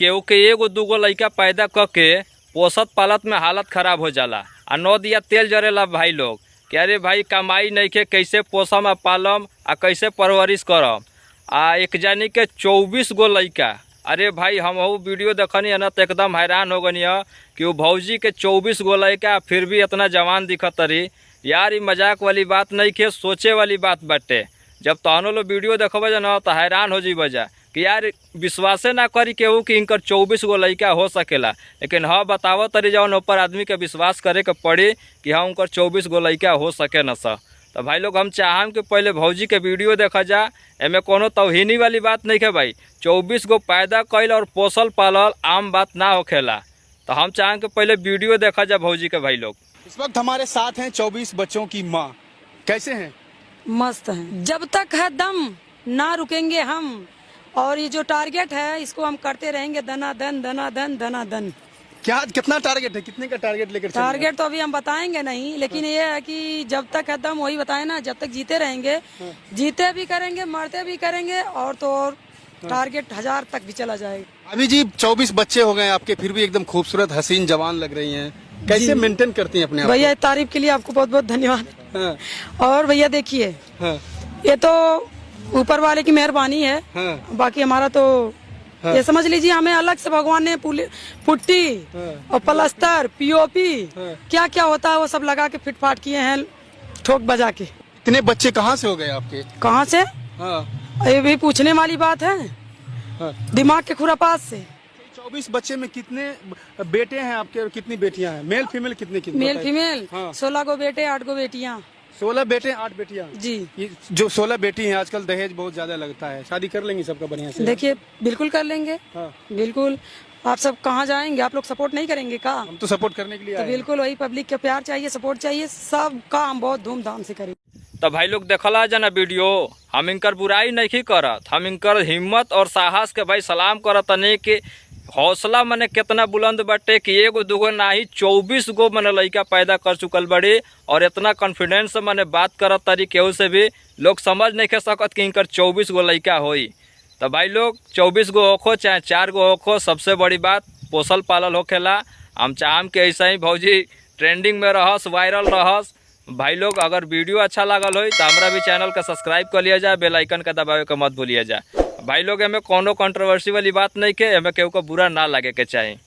केहू के एगो दूगो लइका पैदा क के पोसत पालत में हालत खराब हो जाला आ नौ दिया तेल जरेला भाई लोग कि अरे भाई कमाई नइखे, कैसे पोसम आ पालम आ कैसे परवरिश करम। आ एक जानी के 24 गो लइका। अरे भाई हम वीडियो देखनी है ना तो एकदम हैरान हो गनी है कि वो भौजी के 24 गो लइका फिर भी इतना जवान दिखत रही। यार ये मजाक वाली बात नहीं के, सोचे वाली बात बाटे। जब तहनो लोग वीडियो देखबे ना तो हैरान हो जी बजा कि यार विश्वासे ना करी केहू कि इनकर 24 गो लइका हो सकेला। लेकिन हाँ बतावो तरी जौन ऊपर आदमी के विश्वास करे के पड़ी कि हाँ उनकर 24 गो लइका हो सके न सा। तो भाई लोग हम चाहम कि पहले भौजी के वीडियो देखा जा, एमे कोनो तौहीनी वाली बात नहीं है भाई। 24 गो पैदा कैल और पोसल पालल आम बात ना होखेला। तो हम चाहें कि पहले वीडियो देखा जा भौजी के। भाई लोग इस वक्त हमारे साथ हैं 24 बच्चों की माँ। कैसे हैं? मस्त है। जब तक है दम ना रुकेंगे हम, और ये जो टारगेट है इसको हम करते रहेंगे दनादन दनादन दनादन। क्या कितना टारगेट है? कितने का टारगेट लेकर चल रहे हैं? टारगेट तो अभी हम बताएंगे नहीं, लेकिन ये है कि जब तक है दम वही बताए ना, जब तक जीते रहेंगे, जीते भी करेंगे मरते भी करेंगे, और तो और टारगेट 1000 तक भी चला जाएगा। अभी जी 24 बच्चे हो गए आपके, फिर भी एकदम खूबसूरत हसीन जवान लग रही हैं। कैसे मेंटेन करती हैं अपने आप को? भैया तारीफ के लिए आपको बहुत बहुत धन्यवाद। हाँ। और भैया देखिए, हाँ। ये तो ऊपर वाले की मेहरबानी है। हाँ। बाकी हमारा तो ये समझ लीजिए हमें अलग से भगवान ने पुट्टी और प्लास्टर पीओपी क्या क्या होता है वो सब लगा के फिट फाट किए हैं, ठोक बजा के। इतने बच्चे कहाँ से हो गए आपके? कहाँ से? हाँ। ये भी पूछने वाली बात है। हाँ। दिमाग के खुरापात से। 24 बच्चे में कितने बेटे हैं आपके और कितनी बेटियां हैं? मेल फीमेल कितने कितने? मेल फीमेल 16 गो बेटे 8 गो बेटियां। 16 बेटे 8 बेटियां जी। ये जो 16 बेटी हैं, आजकल दहेज बहुत ज्यादा लगता है, शादी कर लेंगी सबका बढ़िया से? देखिए बिल्कुल कर लेंगे। हाँ। बिल्कुल। आप सब कहाँ जाएंगे? आप लोग सपोर्ट नहीं करेंगे का? हम तो सपोर्ट करने के लिए तो आए हैं। बिल्कुल वही पब्लिक का प्यार चाहिए, सपोर्ट चाहिए, सब का हम बहुत धूमधाम से करेंगे। तो भाई लोग देखला जना वीडियो, हम इनकर बुराई नहीं करत, हम इनकर हिम्मत और साहस के भाई सलाम करत नहीं कि हौसला मने कितना बुलंद बाटे कि एगो दूगो नाही 24 गो मने लइका पैदा कर चुकल बड़ी। और इतना कॉन्फिडेंस मने बात करत तरी केहू से भी लोग समझ नहीं कर सकत कि इनकर 24 गो लइका होई। तो भाई लोग 24 गो होखो चाहे 4 गो होखो, सबसे बड़ी बात पोसल पालल होखेला। हम चाहम कि ऐसा ही भौजी ट्रेंडिंग में रहस, वायरल रहस। भाई लोग अगर वीडियो अच्छा लागल हो तो हमारा भी चैनल का सब्सक्राइब कर लिया जाए, बेल आइकन का दबावे का मत भूलिए जाए। भाई लोग हमें कोनो कंट्रोवर्सी वाली बात नहीं के, हमें केहू को बुरा ना लगे के चाहिए।